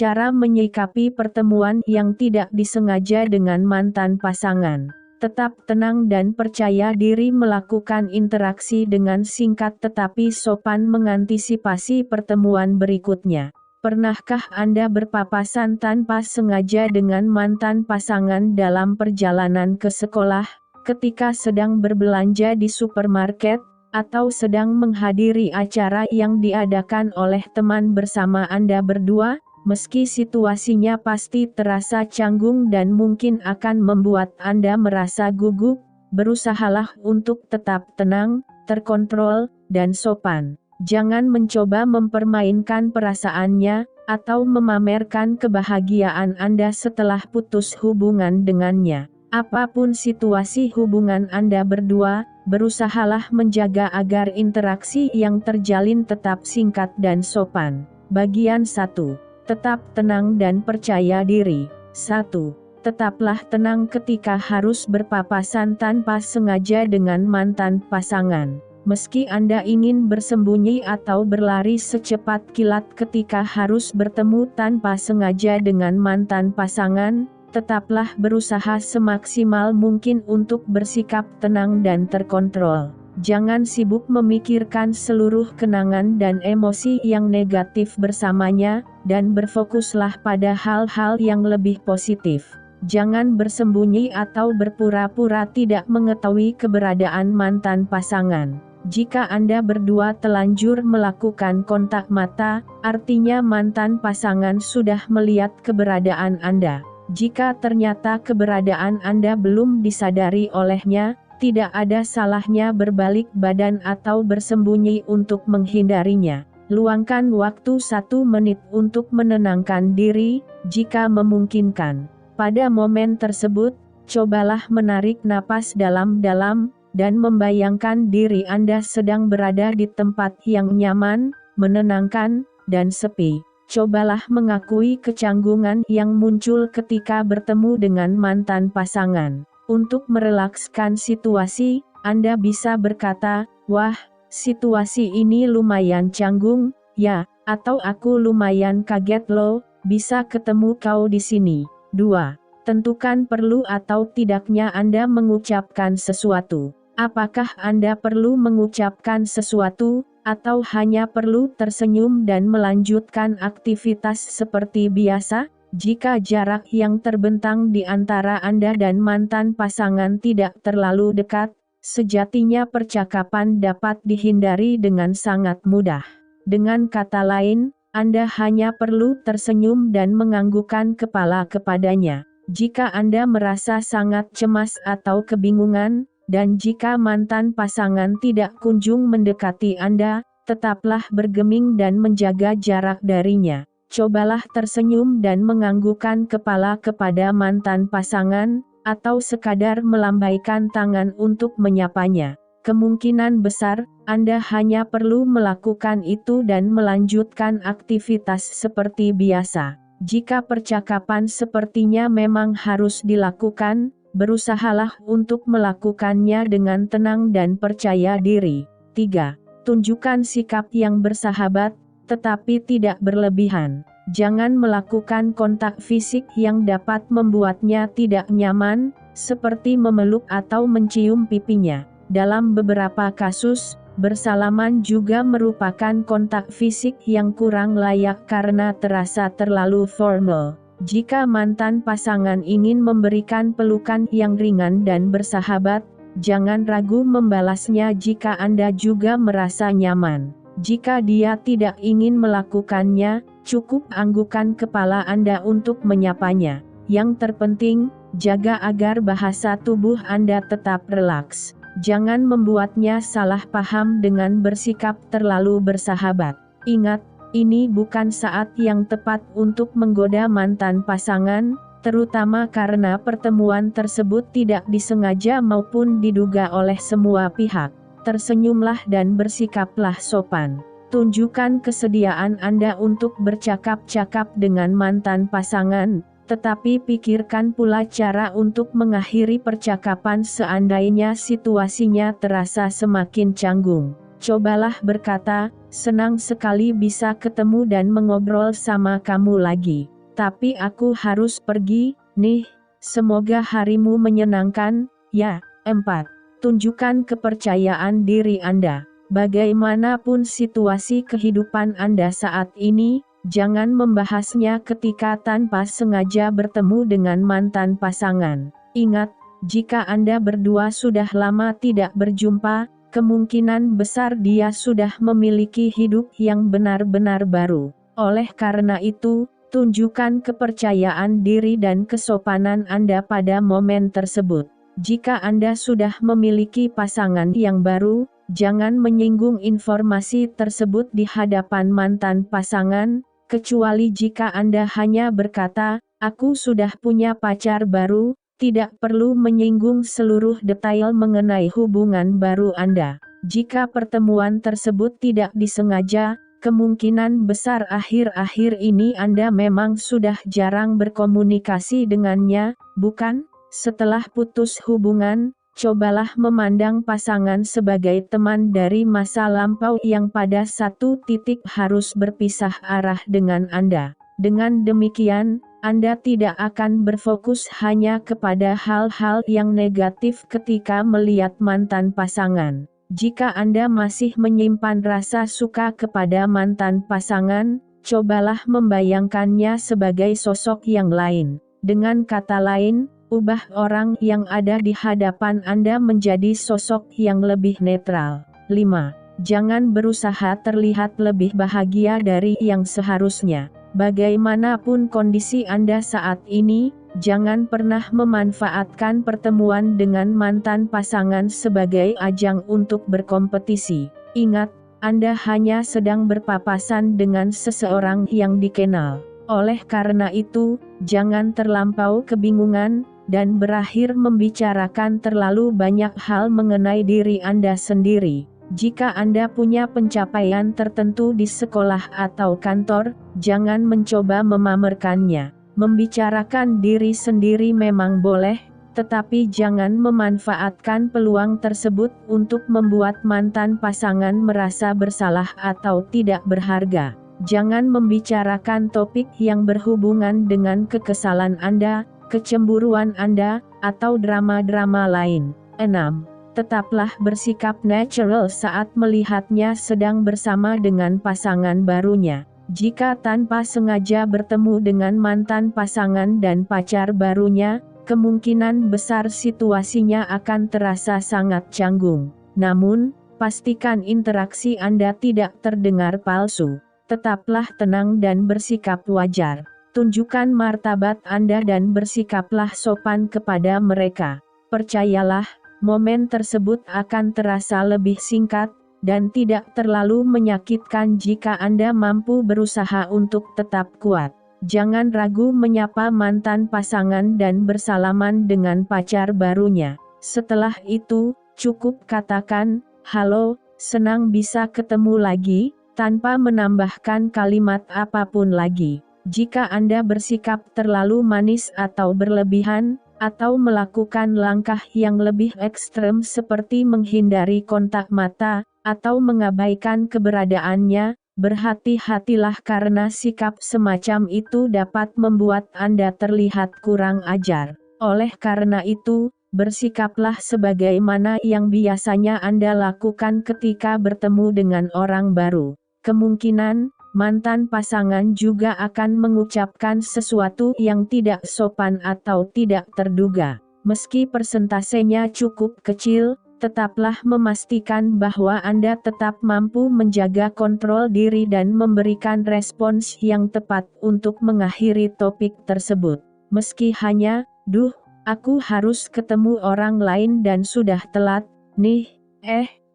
Cara menyikapi pertemuan yang tidak disengaja dengan mantan pasangan. Tetap tenang dan percaya diri melakukan interaksi dengan singkat tetapi sopan mengantisipasi pertemuan berikutnya. Pernahkah Anda berpapasan tanpa sengaja dengan mantan pasangan dalam perjalanan ke sekolah, ketika sedang berbelanja di supermarket, atau sedang menghadiri acara yang diadakan oleh teman bersama Anda berdua? Meski situasinya pasti terasa canggung dan mungkin akan membuat Anda merasa gugup, berusahalah untuk tetap tenang, terkontrol, dan sopan. Jangan mencoba mempermainkan perasaannya, atau memamerkan kebahagiaan Anda setelah putus hubungan dengannya. Apapun situasi hubungan Anda berdua, berusahalah menjaga agar interaksi yang terjalin tetap singkat dan sopan. Bagian 1. Tetap tenang dan percaya diri. 1. Tetaplah tenang ketika harus berpapasan tanpa sengaja dengan mantan pasangan. Meski Anda ingin bersembunyi atau berlari secepat kilat ketika harus bertemu tanpa sengaja dengan mantan pasangan, tetaplah berusaha semaksimal mungkin untuk bersikap tenang dan terkontrol. Jangan sibuk memikirkan seluruh kenangan dan emosi yang negatif bersamanya, dan berfokuslah pada hal-hal yang lebih positif. Jangan bersembunyi atau berpura-pura tidak mengetahui keberadaan mantan pasangan. Jika Anda berdua telanjur melakukan kontak mata, artinya mantan pasangan sudah melihat keberadaan Anda. Jika ternyata keberadaan Anda belum disadari olehnya, tidak ada salahnya berbalik badan atau bersembunyi untuk menghindarinya. Luangkan waktu 1 menit untuk menenangkan diri, jika memungkinkan. Pada momen tersebut, cobalah menarik napas dalam-dalam, dan membayangkan diri Anda sedang berada di tempat yang nyaman, menenangkan, dan sepi. Cobalah mengakui kecanggungan yang muncul ketika bertemu dengan mantan pasangan. Untuk merelakskan situasi, Anda bisa berkata, "Wah, situasi ini lumayan canggung, ya," atau "Aku lumayan kaget loh, bisa ketemu kau di sini." 2. Tentukan perlu atau tidaknya Anda mengucapkan sesuatu. Apakah Anda perlu mengucapkan sesuatu, atau hanya perlu tersenyum dan melanjutkan aktivitas seperti biasa? Jika jarak yang terbentang di antara Anda dan mantan pasangan tidak terlalu dekat, sejatinya percakapan dapat dihindari dengan sangat mudah. Dengan kata lain, Anda hanya perlu tersenyum dan menganggukkan kepala kepadanya. Jika Anda merasa sangat cemas atau kebingungan, dan jika mantan pasangan tidak kunjung mendekati Anda, tetaplah bergeming dan menjaga jarak darinya. Cobalah tersenyum dan menganggukkan kepala kepada mantan pasangan, atau sekadar melambaikan tangan untuk menyapanya. Kemungkinan besar, Anda hanya perlu melakukan itu dan melanjutkan aktivitas seperti biasa. Jika percakapan sepertinya memang harus dilakukan, berusahalah untuk melakukannya dengan tenang dan percaya diri. 3. Tunjukkan sikap yang bersahabat, tetapi tidak berlebihan. Jangan melakukan kontak fisik yang dapat membuatnya tidak nyaman, seperti memeluk atau mencium pipinya. Dalam beberapa kasus, bersalaman juga merupakan kontak fisik yang kurang layak karena terasa terlalu formal. Jika mantan pasangan ingin memberikan pelukan yang ringan dan bersahabat, jangan ragu membalasnya jika Anda juga merasa nyaman. Jika dia tidak ingin melakukannya, cukup anggukan kepala Anda untuk menyapanya. Yang terpenting, jaga agar bahasa tubuh Anda tetap relaks. Jangan membuatnya salah paham dengan bersikap terlalu bersahabat. Ingat, ini bukan saat yang tepat untuk menggoda mantan pasangan, terutama karena pertemuan tersebut tidak disengaja maupun diduga oleh semua pihak. Tersenyumlah dan bersikaplah sopan. Tunjukkan kesediaan Anda untuk bercakap-cakap dengan mantan pasangan, tetapi pikirkan pula cara untuk mengakhiri percakapan seandainya situasinya terasa semakin canggung. cobalah berkata, senang sekali bisa ketemu dan mengobrol sama kamu lagi. Tapi aku harus pergi, nih, semoga harimu menyenangkan, ya. 4. Tunjukkan kepercayaan diri Anda. Bagaimanapun situasi kehidupan Anda saat ini, jangan membahasnya ketika tanpa sengaja bertemu dengan mantan pasangan. Ingat, jika Anda berdua sudah lama tidak berjumpa, kemungkinan besar dia sudah memiliki hidup yang benar-benar baru. Oleh karena itu, tunjukkan kepercayaan diri dan kesopanan Anda pada momen tersebut. Jika Anda sudah memiliki pasangan yang baru, jangan menyinggung informasi tersebut di hadapan mantan pasangan, kecuali jika Anda hanya berkata, "Aku sudah punya pacar baru." Tidak perlu menyinggung seluruh detail mengenai hubungan baru Anda. Jika pertemuan tersebut tidak disengaja, kemungkinan besar akhir-akhir ini Anda memang sudah jarang berkomunikasi dengannya, bukan? Setelah putus hubungan, cobalah memandang pasangan sebagai teman dari masa lampau yang pada satu titik harus berpisah arah dengan Anda. Dengan demikian, Anda tidak akan berfokus hanya kepada hal-hal yang negatif ketika melihat mantan pasangan. Jika Anda masih menyimpan rasa suka kepada mantan pasangan, cobalah membayangkannya sebagai sosok yang lain. Dengan kata lain, ubah orang yang ada di hadapan Anda menjadi sosok yang lebih netral. 5. Jangan berusaha terlihat lebih bahagia dari yang seharusnya. Bagaimanapun kondisi Anda saat ini, jangan pernah memanfaatkan pertemuan dengan mantan pasangan sebagai ajang untuk berkompetisi. Ingat, Anda hanya sedang berpapasan dengan seseorang yang dikenal. Oleh karena itu, jangan terlampau kebingungan, dan berakhir membicarakan terlalu banyak hal mengenai diri Anda sendiri. Jika Anda punya pencapaian tertentu di sekolah atau kantor, jangan mencoba memamerkannya. Membicarakan diri sendiri memang boleh, tetapi jangan memanfaatkan peluang tersebut untuk membuat mantan pasangan merasa bersalah atau tidak berharga. Jangan membicarakan topik yang berhubungan dengan kekesalan Anda, kecemburuan Anda, atau drama-drama lain. 6. Tetaplah bersikap natural saat melihatnya sedang bersama dengan pasangan barunya. Jika tanpa sengaja bertemu dengan mantan pasangan dan pacar barunya, kemungkinan besar situasinya akan terasa sangat canggung. Namun, pastikan interaksi Anda tidak terdengar palsu. Tetaplah tenang dan bersikap wajar. Tunjukkan martabat Anda dan bersikaplah sopan kepada mereka. Percayalah, momen tersebut akan terasa lebih singkat, dan tidak terlalu menyakitkan jika Anda mampu berusaha untuk tetap kuat. Jangan ragu menyapa mantan pasangan dan bersalaman dengan pacar barunya. Setelah itu, cukup katakan, "Halo, senang bisa ketemu lagi," tanpa menambahkan kalimat apapun lagi. Jika Anda bersikap terlalu manis atau berlebihan, atau melakukan langkah yang lebih ekstrem seperti menghindari kontak mata, atau mengabaikan keberadaannya, berhati-hatilah karena sikap semacam itu dapat membuat Anda terlihat kurang ajar. Oleh karena itu, bersikaplah sebagaimana yang biasanya Anda lakukan ketika bertemu dengan orang baru. Kemungkinan, mantan pasangan juga akan mengucapkan sesuatu yang tidak sopan atau tidak terduga. Meski persentasenya cukup kecil, tetaplah memastikan bahwa Anda tetap mampu menjaga kontrol diri dan memberikan respons yang tepat untuk mengakhiri topik tersebut. Meski hanya, "Duh, aku harus ketemu orang lain dan sudah telat, nih,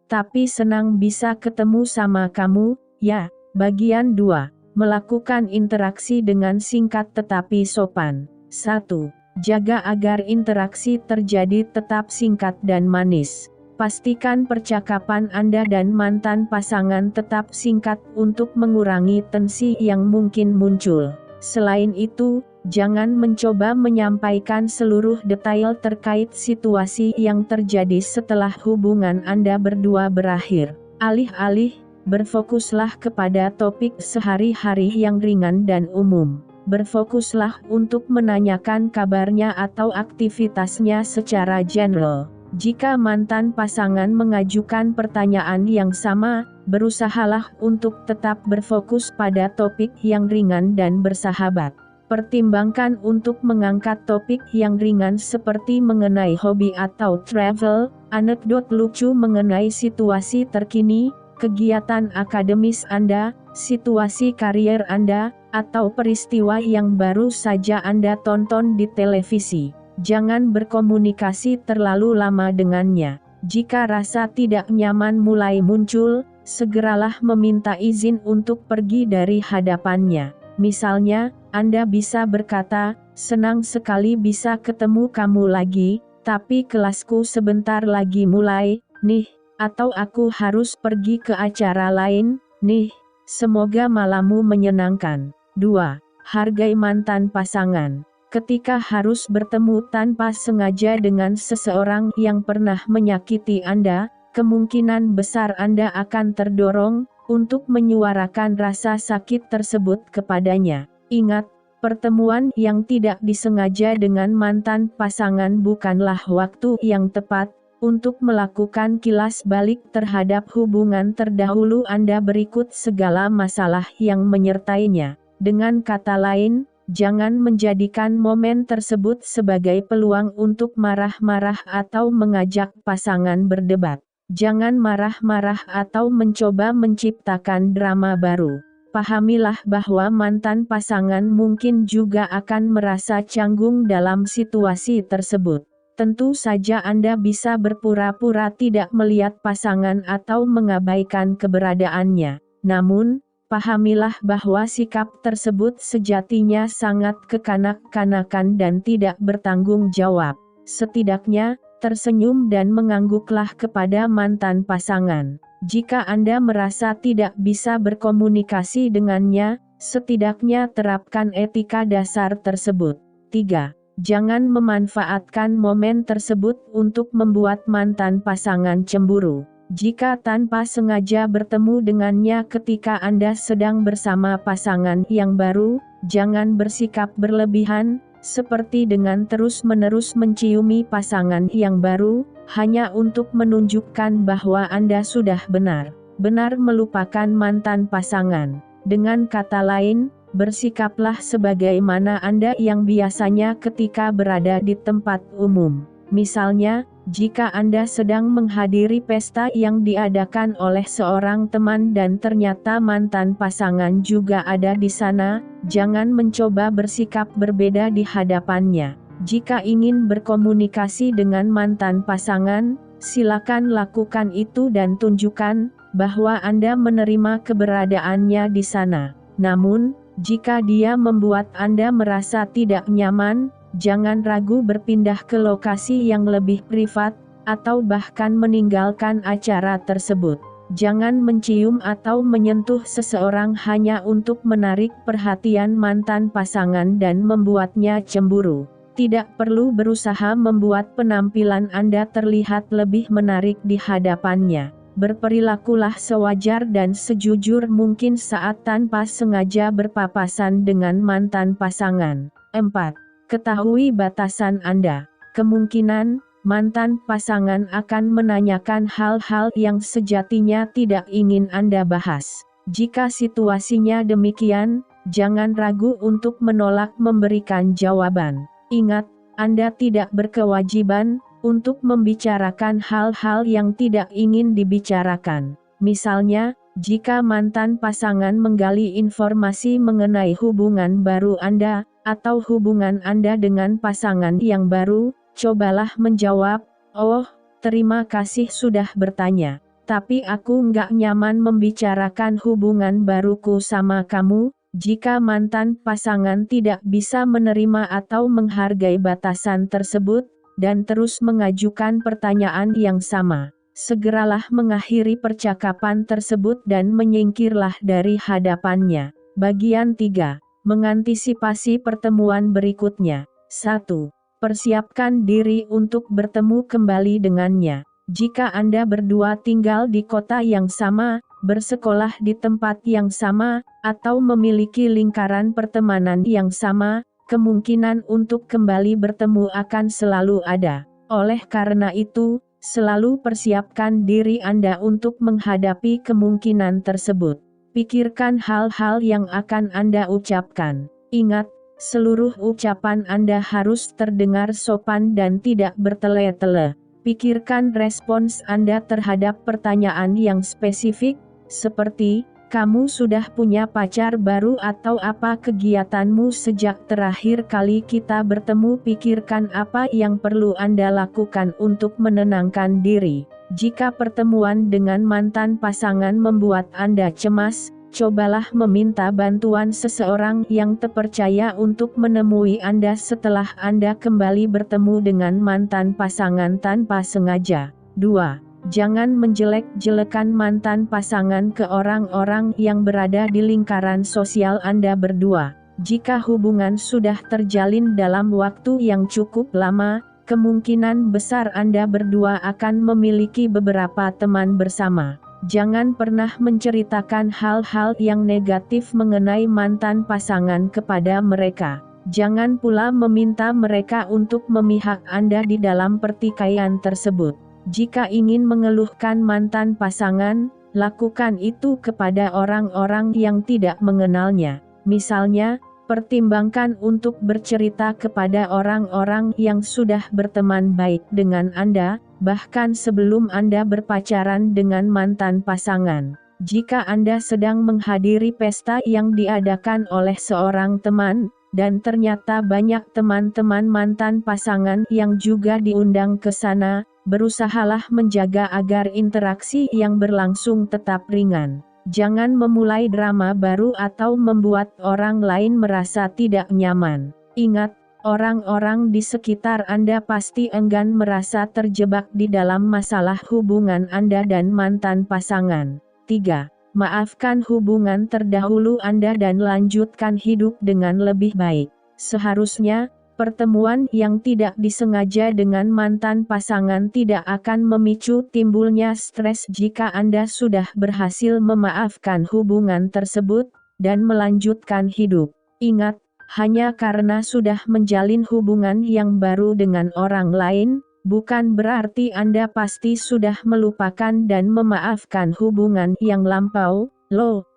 tapi senang bisa ketemu sama kamu, ya." Bagian 2. Melakukan interaksi dengan singkat tetapi sopan. 1. Jaga agar interaksi terjadi tetap singkat dan manis. Pastikan percakapan Anda dan mantan pasangan tetap singkat untuk mengurangi tensi yang mungkin muncul. Selain itu, jangan mencoba menyampaikan seluruh detail terkait situasi yang terjadi setelah hubungan Anda berdua berakhir. Alih-alih, berfokuslah kepada topik sehari-hari yang ringan dan umum. Berfokuslah untuk menanyakan kabarnya atau aktivitasnya secara general. Jika mantan pasangan mengajukan pertanyaan yang sama, berusahalah untuk tetap berfokus pada topik yang ringan dan bersahabat. Pertimbangkan untuk mengangkat topik yang ringan seperti mengenai hobi atau travel, anekdot lucu mengenai situasi terkini, kegiatan akademis Anda, situasi karier Anda, atau peristiwa yang baru saja Anda tonton di televisi. Jangan berkomunikasi terlalu lama dengannya. Jika rasa tidak nyaman mulai muncul, segeralah meminta izin untuk pergi dari hadapannya. Misalnya, Anda bisa berkata, "Senang sekali bisa ketemu kamu lagi, tapi kelasku sebentar lagi mulai, nih," atau "Aku harus pergi ke acara lain, nih. Semoga malammu menyenangkan." 2. Hargai mantan pasangan. Ketika harus bertemu tanpa sengaja dengan seseorang yang pernah menyakiti Anda, kemungkinan besar Anda akan terdorong untuk menyuarakan rasa sakit tersebut kepadanya. Ingat, pertemuan yang tidak disengaja dengan mantan pasangan bukanlah waktu yang tepat untuk melakukan kilas balik terhadap hubungan terdahulu Anda berikut segala masalah yang menyertainya. Dengan kata lain, jangan menjadikan momen tersebut sebagai peluang untuk marah-marah atau mengajak pasangan berdebat. Jangan marah-marah atau mencoba menciptakan drama baru. Pahamilah bahwa mantan pasangan mungkin juga akan merasa canggung dalam situasi tersebut. Tentu saja Anda bisa berpura-pura tidak melihat pasangan atau mengabaikan keberadaannya. Namun, pahamilah bahwa sikap tersebut sejatinya sangat kekanak-kanakan dan tidak bertanggung jawab. Setidaknya, tersenyum dan mengangguklah kepada mantan pasangan. Jika Anda merasa tidak bisa berkomunikasi dengannya, setidaknya terapkan etika dasar tersebut. 3. Jangan memanfaatkan momen tersebut untuk membuat mantan pasangan cemburu. Jika tanpa sengaja bertemu dengannya ketika Anda sedang bersama pasangan yang baru, jangan bersikap berlebihan, seperti dengan terus-menerus menciumi pasangan yang baru, hanya untuk menunjukkan bahwa Anda sudah benar-benar melupakan mantan pasangan. Dengan kata lain, bersikaplah sebagaimana Anda yang biasanya ketika berada di tempat umum. Misalnya, jika Anda sedang menghadiri pesta yang diadakan oleh seorang teman dan ternyata mantan pasangan juga ada di sana, jangan mencoba bersikap berbeda di hadapannya. Jika ingin berkomunikasi dengan mantan pasangan, silakan lakukan itu dan tunjukkan bahwa Anda menerima keberadaannya di sana. Namun, jika dia membuat Anda merasa tidak nyaman, jangan ragu berpindah ke lokasi yang lebih privat, atau bahkan meninggalkan acara tersebut. Jangan mencium atau menyentuh seseorang hanya untuk menarik perhatian mantan pasangan dan membuatnya cemburu. Tidak perlu berusaha membuat penampilan Anda terlihat lebih menarik di hadapannya. Berperilakulah sewajar dan sejujur mungkin saat tanpa sengaja berpapasan dengan mantan pasangan. 4. Ketahui batasan Anda. Kemungkinan, mantan pasangan akan menanyakan hal-hal yang sejatinya tidak ingin Anda bahas. Jika situasinya demikian, jangan ragu untuk menolak memberikan jawaban. Ingat, Anda tidak berkewajiban untuk membicarakan hal-hal yang tidak ingin dibicarakan. Misalnya, jika mantan pasangan menggali informasi mengenai hubungan baru Anda, atau hubungan Anda dengan pasangan yang baru, cobalah menjawab, "Oh, terima kasih sudah bertanya. Tapi aku nggak nyaman membicarakan hubungan baruku sama kamu." Jika mantan pasangan tidak bisa menerima atau menghargai batasan tersebut, dan terus mengajukan pertanyaan yang sama, segeralah mengakhiri percakapan tersebut dan menyingkirlah dari hadapannya. Bagian 3. Mengantisipasi pertemuan berikutnya. 1. Persiapkan diri untuk bertemu kembali dengannya. Jika Anda berdua tinggal di kota yang sama, bersekolah di tempat yang sama, atau memiliki lingkaran pertemanan yang sama, kemungkinan untuk kembali bertemu akan selalu ada. Oleh karena itu, selalu persiapkan diri Anda untuk menghadapi kemungkinan tersebut. Pikirkan hal-hal yang akan Anda ucapkan. Ingat, seluruh ucapan Anda harus terdengar sopan dan tidak bertele-tele. Pikirkan respons Anda terhadap pertanyaan yang spesifik, seperti, kamu sudah punya pacar baru atau apa kegiatanmu sejak terakhir kali kita bertemu. Pikirkan apa yang perlu Anda lakukan untuk menenangkan diri. Jika pertemuan dengan mantan pasangan membuat Anda cemas, cobalah meminta bantuan seseorang yang terpercaya untuk menemui Anda setelah Anda kembali bertemu dengan mantan pasangan tanpa sengaja. 2. Jangan menjelek-jelekan mantan pasangan ke orang-orang yang berada di lingkaran sosial Anda berdua. Jika hubungan sudah terjalin dalam waktu yang cukup lama, kemungkinan besar Anda berdua akan memiliki beberapa teman bersama. Jangan pernah menceritakan hal-hal yang negatif mengenai mantan pasangan kepada mereka. Jangan pula meminta mereka untuk memihak Anda di dalam pertikaian tersebut. Jika ingin mengeluhkan mantan pasangan, lakukan itu kepada orang-orang yang tidak mengenalnya. Misalnya, pertimbangkan untuk bercerita kepada orang-orang yang sudah berteman baik dengan Anda, bahkan sebelum Anda berpacaran dengan mantan pasangan. Jika Anda sedang menghadiri pesta yang diadakan oleh seorang teman, dan ternyata banyak teman-teman mantan pasangan yang juga diundang ke sana, berusahalah menjaga agar interaksi yang berlangsung tetap ringan. Jangan memulai drama baru atau membuat orang lain merasa tidak nyaman. Ingat, orang-orang di sekitar Anda pasti enggan merasa terjebak di dalam masalah hubungan Anda dan mantan pasangan. 3. Maafkan hubungan terdahulu Anda dan lanjutkan hidup dengan lebih baik. Seharusnya, pertemuan yang tidak disengaja dengan mantan pasangan tidak akan memicu timbulnya stres jika Anda sudah berhasil memaafkan hubungan tersebut, dan melanjutkan hidup. Ingat, hanya karena sudah menjalin hubungan yang baru dengan orang lain, bukan berarti Anda pasti sudah melupakan dan memaafkan hubungan yang lampau.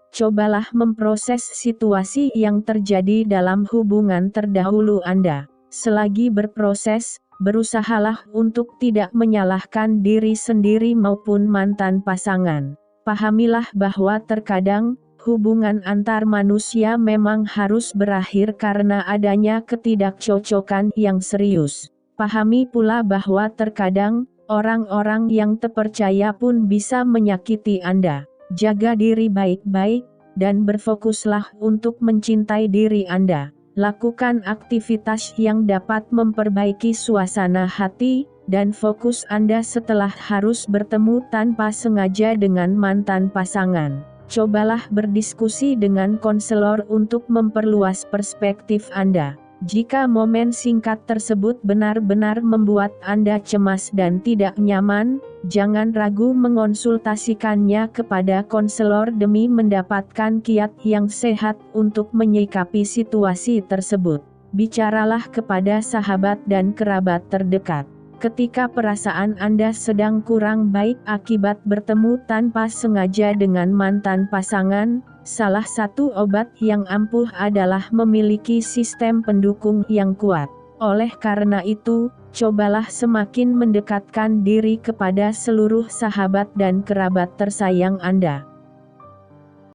Cobalah memproses situasi yang terjadi dalam hubungan terdahulu Anda. Selagi berproses, berusahalah untuk tidak menyalahkan diri sendiri maupun mantan pasangan. Pahamilah bahwa terkadang, hubungan antar manusia memang harus berakhir karena adanya ketidakcocokan yang serius. Pahami pula bahwa terkadang, orang-orang yang terpercaya pun bisa menyakiti Anda. Jaga diri baik-baik, dan berfokuslah untuk mencintai diri Anda. Lakukan aktivitas yang dapat memperbaiki suasana hati, dan fokus Anda setelah harus bertemu tanpa sengaja dengan mantan pasangan. Cobalah berdiskusi dengan konselor untuk memperluas perspektif Anda. Jika momen singkat tersebut benar-benar membuat Anda cemas dan tidak nyaman, jangan ragu mengonsultasikannya kepada konselor demi mendapatkan kiat yang sehat untuk menyikapi situasi tersebut. Bicaralah kepada sahabat dan kerabat terdekat. Ketika perasaan Anda sedang kurang baik akibat bertemu tanpa sengaja dengan mantan pasangan, salah satu obat yang ampuh adalah memiliki sistem pendukung yang kuat. Oleh karena itu, cobalah semakin mendekatkan diri kepada seluruh sahabat dan kerabat tersayang Anda.